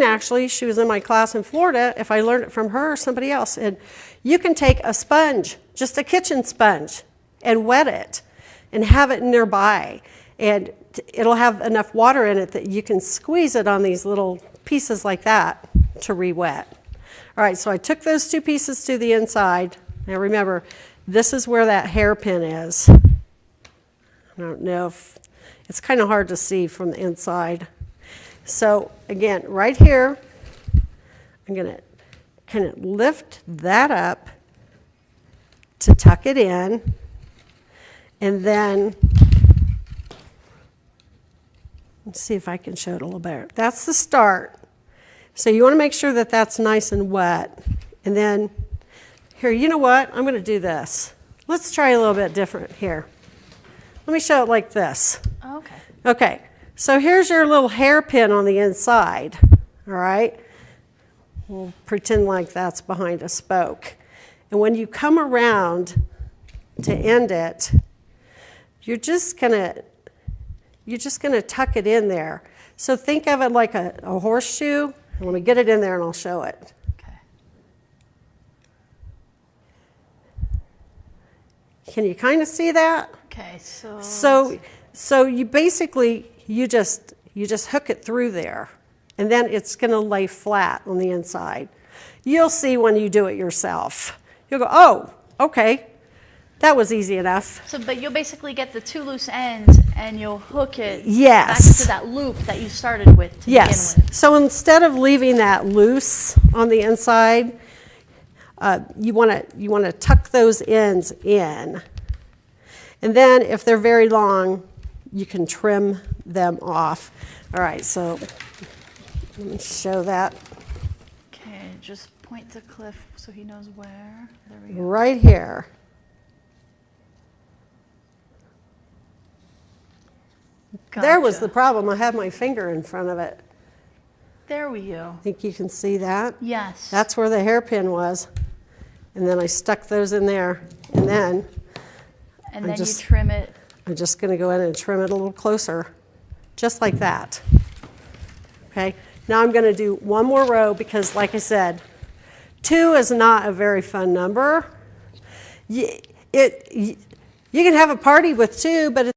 Actually, she was in my class in Florida, if I learned it from her or somebody else. And you can take a sponge, just a kitchen sponge, and wet it and have it nearby. And it'll have enough water in it that you can squeeze it on these little pieces like that to re-wet. All right, so I took those 2 pieces to the inside. Now remember, this is where that hairpin is. I don't know if, it's kind of hard to see from the inside. So again, right here, I'm going to kind of lift that up to tuck it in, and then, let's see if I can show it a little better. That's the start. So you want to make sure that that's nice and wet. And then, here, you know what? I'm going to do this. Let's try a little bit different here. Let me show it like this. Okay. Okay. So here's your little hairpin on the inside, all right? We'll pretend like that's behind a spoke. And when you come around to end it, you're just gonna tuck it in there. So think of it like a horseshoe. Let me get it in there and I'll show it. Okay. Can you kind of see that? Okay, So you basically, you just hook it through there, and then it's going to lay flat on the inside. You'll see when you do it yourself. You'll go, oh, okay, that was easy enough. So, but you'll basically get the 2 loose ends, and you'll hook it back to that loop that you started with to begin with. So instead of leaving that loose on the inside, you want to tuck those ends in, and then if they're very long, you can trim them off. All right, so let me show that. Okay, just point to Cliff so he knows where. There we go. Right here. Gotcha. There was the problem. I had my finger in front of it. There we go. Think you can see that? Yes. That's where the hairpin was. And then I stuck those in there. And then you trim it. I'm just going to go in and trim it a little closer, just like that. Okay, now I'm going to do one more row because, like I said, 2 is not a very fun number. You can have a party with 2, but